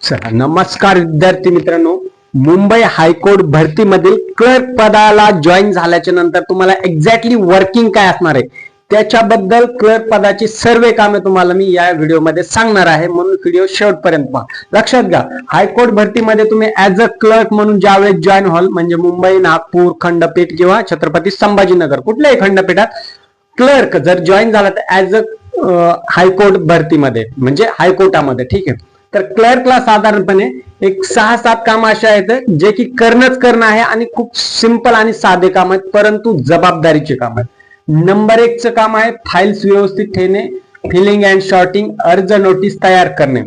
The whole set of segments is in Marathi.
चला, नमस्कार विद्यार्थी मित्रांनो. मुंबई हायकोर्ट भरतीमधील क्लर्क पदाला जॉईन झाल्याच्या नंतर तुम्हाला एक्झॅक्टली वर्किंग काय असणार आहे त्याच्याबद्दल क्लर्क पदाची सर्व कामे तुम्हाला मी या व्हिडिओमध्ये सांगणार आहे, म्हणून व्हिडिओ शेवटपर्यंत पहा. लक्षात घ्या, हायकोर्ट भरतीमध्ये तुम्ही ऍज अ क्लर्क म्हणून ज्यावेळेस जॉईन व्हाल, म्हणजे मुंबई, नागपूर खंडपीठ किंवा छत्रपती संभाजीनगर कुठल्याही खंडपीठात क्लर्क जर जॉईन झाला तर ऍज अ हायकोर्ट भरतीमध्ये म्हणजे हायकोर्टामध्ये, ठीक आहे. तर क्लर्कला साधारणपणे एक 6-7 काम असे आहेत जे की करणं आहे आणि खूप सिंपल आणि साधे काम आहेत, परंतु जबाबदारीचे काम आहेत. नंबर 1 चं काम आहे फाईल्स व्यवस्थित ठेवणे, फिलिंग अँड शॉर्टिंग, अर्ज नोटीस तयार करणे.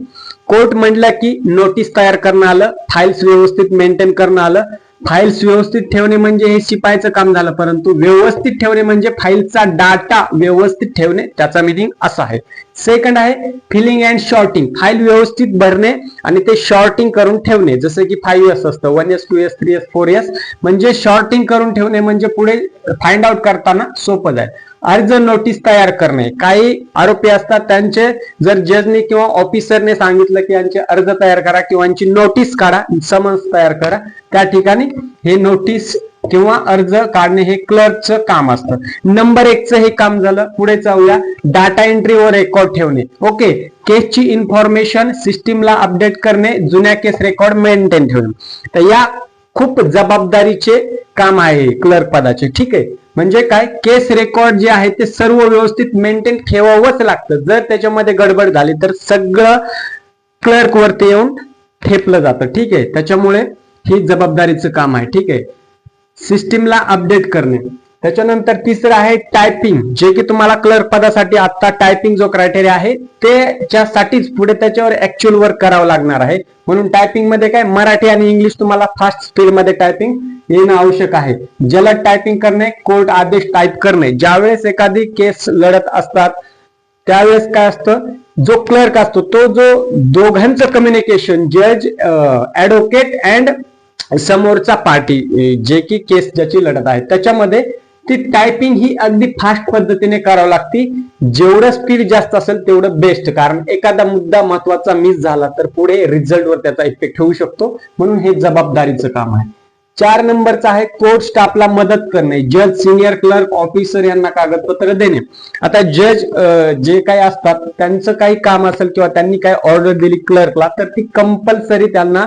कोर्ट म्हटलं की नोटीस तयार करणं आलं, फाईल्स व्यवस्थित मेंटेन करणं आलं. फाईल्स व्यवस्थित ठेवणे म्हणजे हे शिपायचं काम झालं, परंतु व्यवस्थित ठेवणे म्हणजे फाईलचा डाटा व्यवस्थित ठेवणे, त्याचा मिनिंग असा आहे. सेकंड आहे फिलिंग अँड शॉर्टिंग, फाईल व्यवस्थित भरणे आणि ते शॉर्टिंग करून ठेवणे. जसं की 5S असतं, 1S 2S 3S 4S, म्हणजे शॉर्टिंग करून ठेवणे म्हणजे पुढे फाइंड आउट करताना सोपं जाईल. अर्ज नोटीस तयार करणे, काही आरोपी असतात त्यांचे जर जजने किंवा ऑफिसरने सांगितलं की यांचे अर्ज तयार करा किंवा यांची नोटीस काढा, समन्स तयार करा, त्या ठिकाणी हे नोटीस किंवा अर्ज काढणे हे क्लर्कचं काम असतं. नंबर 1 चं हे काम झालं. पुढे जाऊया, डाटा एंट्री व रेकॉर्ड ठेवणे. ओके, केसची इन्फॉर्मेशन सिस्टीमला अपडेट करणे, जुन्या केस रेकॉर्ड मेंटेन ठेवणे. तर या खूप जबाबदारीचे काम आहे क्लर्क पदाचे, ठीक आहे. म्हणजे काय, केस रेकॉर्ड जे आहे ते सर्व व्यवस्थित मेंटेन ठेवावंच लागतं. जर त्याच्यामध्ये गडबड झाली तर सगळं क्लर्क वरती येऊन ठेपलं जातं, ठीक आहे. त्याच्यामुळे ही जबाबदारीचं काम आहे, ठीक आहे. सिस्टीमला अपडेट करणे. त्याच्यानंतर तिसरं आहे टायपिंग, जे की तुम्हाला क्लर्क पदासाठी आता टायपिंग जो क्रायटेरिया आहे त्याच्यासाठीच पुढे त्याच्यावर ऍक्च्युअल वर्क करावं लागणार आहे. म्हणून टायपिंग मध्ये काय, मराठी आणि इंग्लिश तुम्हाला फास्ट स्पीड मध्ये टायपिंग येणं आवश्यक आहे. जलद टायपिंग करणे, कोर्ट आदेश टाईप करणे. ज्यावेळेस एखादी केस लढत असतात त्यावेळेस काय असतं, जो क्लर्क असतो तो जो दोघांचं कम्युनिकेशन, जज, ऍडव्होकेट अँड समोरचा पार्टी जे की केस ज्याची लढत आहे त्याच्यामध्ये ती टायपिंग ही अगदी फास्ट पद्धतीने करावी लागते. जेवढं स्पीड जास्त असेल तेवढं बेस्ट, कारण एखादा मुद्दा महत्वाचा मिस झाला तर पुढे रिझल्टवर त्याचा इफेक्ट होऊ शकतो, म्हणून हे जबाबदारीचं काम आहे. 4 नंबरचं आहे कोर्ट स्टाफला मदत करणे, जज, सिनियर क्लर्क, ऑफिसर यांना कागदपत्र देणे. आता जज जे काही असतात त्यांचं काही काम असेल किंवा त्यांनी काही ऑर्डर दिली क्लर्कला तर ती कंपल्सरी त्यांना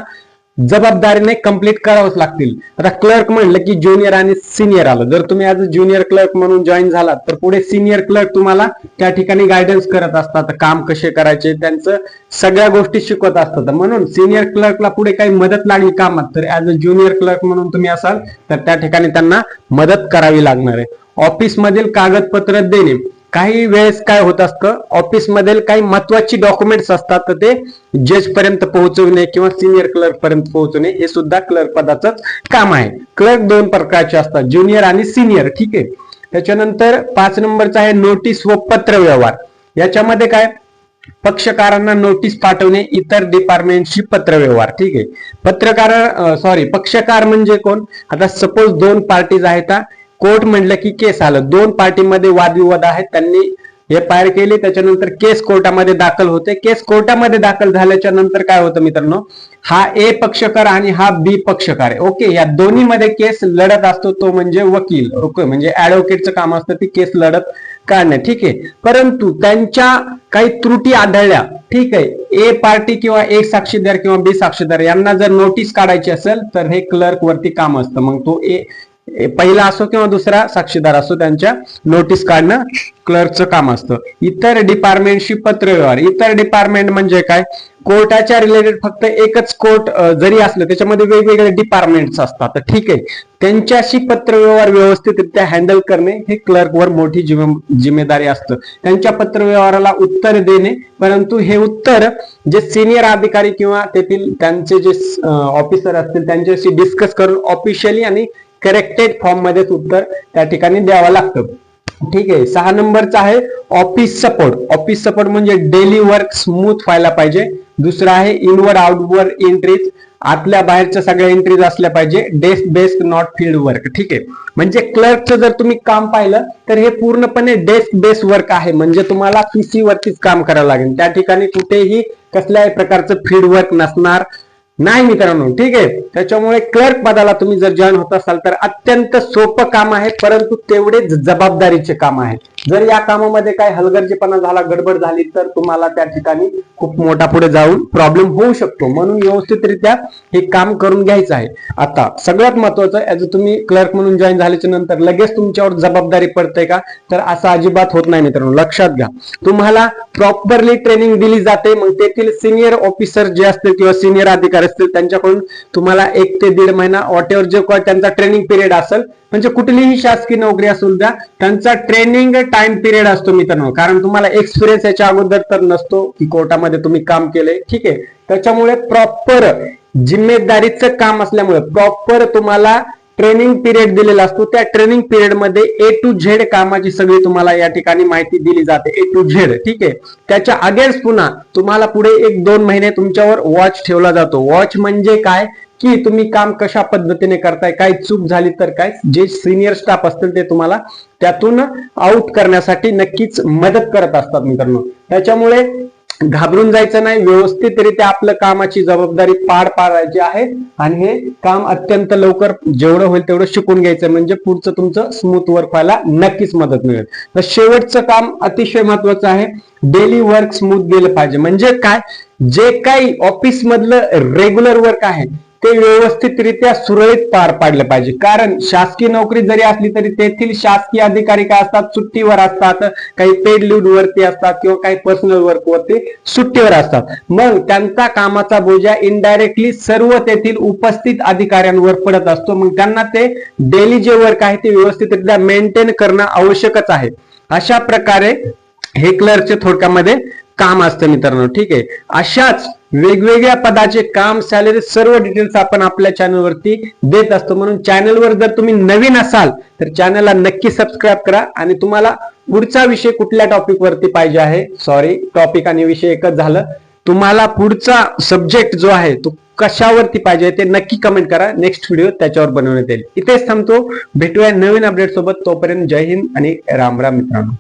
जबाबदारीने कंप्लीट करावंच लागतील. आता क्लर्क म्हणलं की ज्युनियर आणि सिनियर आलं. जर तुम्ही ऍज अ ज्युनियर क्लर्क म्हणून जॉईन झालात तर पुढे सिनियर क्लर्क तुम्हाला त्या ठिकाणी गायडन्स करत असतात, काम कसे करायचे त्यांचं सगळ्या गोष्टी शिकवत असतात. म्हणून सिनियर क्लर्कला पुढे काही मदत लागली कामात तर ऍज अ ज्युनियर क्लर्क म्हणून तुम्ही असाल तर त्या ठिकाणी त्यांना मदत करावी लागणार आहे. ऑफिस मधील कागदपत्र देणे. काही वेळेस काय होत असतं, ऑफिस मधील काही महत्वाची डॉक्युमेंट्स असतात तर ते जज पर्यंत पोहोचवणे किंवा सिनियर क्लर्क पर्यंत पोहोचवणे हे सुद्धा क्लर्क पदाचंच काम आहे. क्लर्क 2 प्रकारचे असतात, ज्युनियर आणि सिनियर, ठीक आहे. त्याच्यानंतर 5 नंबरचा आहे नोटीस व पत्र व्यवहार. याच्यामध्ये काय, पक्षकारांना नोटीस पाठवणे, इतर डिपार्टमेंटशी पत्र व्यवहार, ठीक आहे. पक्षकार म्हणजे कोण, आता सपोज 2 पार्टीज आहेत, कोर्ट म्हटलं की केस आलं, 2 पार्टीमध्ये वादविवाद आहेत, त्यांनी एफआयआर केली, त्याच्यानंतर केस कोर्टामध्ये दाखल होते. केस कोर्टामध्ये दाखल झाल्याच्या नंतर काय होतं मित्रांनो, हा ए पक्षकार आणि हा बी पक्षकार आहे. ओके, या दोन्ही मध्ये केस लढत असतो तो म्हणजे वकील. ओके, म्हणजे ऍडव्होकेटचं काम असतं ती केस लढत काढणे, ठीक आहे. परंतु त्यांच्या काही त्रुटी आढळल्या, ठीक आहे, ए पार्टी किंवा ए साक्षीदार किंवा बी साक्षीदार यांना जर नोटीस काढायची असेल तर हे क्लर्क वरती काम असतं. मग तो पहिला असो किंवा दुसरा साक्षीदार असो त्यांच्या नोटीस काढणं क्लर्कचं काम असतं. इतर डिपार्टमेंटशी पत्र व्यवहार. इतर डिपार्टमेंट म्हणजे काय, कोर्टाच्या रिलेटेड फक्त एकच कोर्ट जरी असलं त्याच्यामध्ये वेगवेगळे डिपार्टमेंट्स असतात, ठीक आहे. त्यांच्याशी पत्र व्यवहार व्यवस्थितरित्या हँडल करणे हे क्लर्कवर मोठी जिम्मेदारी असतं. त्यांच्या पत्र व्यवहाराला उत्तर देणे, परंतु हे उत्तर जे सिनियर अधिकारी किंवा तेथील त्यांचे जे ऑफिसर असतील त्यांच्याशी डिस्कस करून ऑफिशियली आणि करेक्टेड फॉर्म मध्येच उत्तर त्या ठिकाणी द्यावं लागतं, ठीक आहे. 6 नंबरचा आहे ऑफिस सपोर्ट. ऑफिस सपोर्ट म्हणजे डेली वर्क स्मूथ व्हायला पाहिजे. दुसरा आहे इनवर्ड आउटवर्ड एंट्रीज, आतल्या बाहेरच्या सगळ्या एंट्रीज असल्या पाहिजे. Desk based not field work, ठीक आहे. म्हणजे क्लर्कचं जर तुम्ही काम पाहिलं तर हे पूर्णपणे डेस्क बेस्ड वर्क आहे, म्हणजे तुम्हाला पीसी वरतीच काम करावं लागेल. त्या ठिकाणी कुठेही कसल्याही प्रकारचं फील्ड वर्क नसणार नाही मित्रांनो, ठीक आहे. त्याच्यामुळे क्लर्क पदाला तुम्ही जर जॉईन होत असाल तर अत्यंत सोपं काम आहे, परंतु तेवढेच जबाबदारीचे काम आहे. जर या कामामध्ये काय हलगर्जीपणा झाला, गडबड झाली तर तुम्हाला त्या ठिकाणी खूप मोठा पुढे जाऊन प्रॉब्लेम होऊ शकतो. म्हणून व्यवस्थितरित्या हे काम करून घ्यायचं आहे. आता सगळ्यात महत्वाचं, ऍज तुम्ही क्लर्क म्हणून जॉईन झाल्याच्या नंतर लगेच तुमच्यावर जबाबदारी पडते का, तर असं अजिबात होत नाही मित्रांनो. लक्षात घ्या, तुम्हाला प्रॉपरली ट्रेनिंग दिली जाते. मग तेथील सिनियर ऑफिसर जे असतील किंवा सिनियर अधिकारी असतील त्यांच्याकडून तुम्हाला 1 ते 1.5 महिना वॉट एव्हर जे त्यांचा ट्रेनिंग पिरियड असेल, म्हणजे कुठलीही शासकीय नोकरी असून द्या त्यांचा ट्रेनिंग टाइम पिरियड असतो मित्रांनो. कारण तुम्हाला एक्सपिरियन्स याच्या अगोदर तर नसतो की कोर्टामध्ये तुम्ही काम केले, ठीक आहे. त्याच्यामुळे प्रॉपर जिम्मेदारीचं काम असल्यामुळे प्रॉपर तुम्हाला ट्रेनिंग पिरियड दिलेला असतो. त्या ट्रेनिंग पिरियड मध्ये A to Z कामाची सगळी तुम्हाला या ठिकाणी माहिती दिली जाते, A to Z, ठीक आहे. त्याच्या अगेन्स्ट पुन्हा तुम्हाला पुढे 1-2 महिने तुमच्यावर वॉच ठेवला जातो. वॉच म्हणजे काय की तुम्ही काम कशा पद्धतीने करताय, काय चूक झाली तर काय, जे सिनियर स्टाफ असतील ते तुम्हाला त्यातून आउट करण्यासाठी नक्कीच मदत करत असतात मित्रांनो. त्याच्यामुळे घाबरून जायचं नाही, व्यवस्थितरित्या आपलं कामाची जबाबदारी पार पाडायची आहे आणि हे काम अत्यंत लवकर जेवढं होईल तेवढं शिकून घ्यायचं, म्हणजे पुढचं तुमचं स्मूथ वर्क व्हायला नक्कीच मदत मिळेल. तर शेवटचं काम अतिशय महत्वाचं आहे, डेली वर्क स्मूथ गेलं पाहिजे. म्हणजे काय, जे काही ऑफिस मधलं रेग्युलर वर्क आहे ते व्यवस्थितरित्या सुरळीत पार पाडलं पाहिजे. कारण शासकीय नोकरी जरी असली तरी तेथील शासकीय अधिकारी काय असतात, सुट्टीवर असतात, काही पेड लीव्ह वरती असतात किंवा काही पर्सनल वर्क वरती सुट्टीवर असतात. मग त्यांचा कामाचा बोजा इनडायरेक्टली सर्व तेथील उपस्थित अधिकाऱ्यांवर पडत असतो. मग त्यांना ते डेली जे वर्क आहे ते व्यवस्थितरित्या मेंटेन करणं आवश्यकच आहे. अशा प्रकारे हे क्लर्कचे थोडक्यामध्ये काम असतं मित्रांनो, ठीक आहे. अशाच वेगवेगळ्या पदाचे काम, सॅलरी, सर्व डिटेल्स आपण आपल्या चॅनलवरती देत असतो. म्हणून चॅनलवर जर तुम्ही नवीन असाल तर चॅनलला नक्की सबस्क्राईब करा. आणि तुम्हाला पुढचा विषय कुठल्या टॉपिक वरती पाहिजे आहे, सॉरी टॉपिक आणि विषय एकच झालं, तुम्हाला पुढचा सब्जेक्ट जो आहे तो कशावरती पाहिजे ते नक्की कमेंट करा. नेक्स्ट व्हिडिओ त्याच्यावर बनवण्यात येईल. इथेच थांबतो, भेटूया नवीन अपडेट सोबत. तोपर्यंत जय हिंद आणि राम राम मित्रांनो.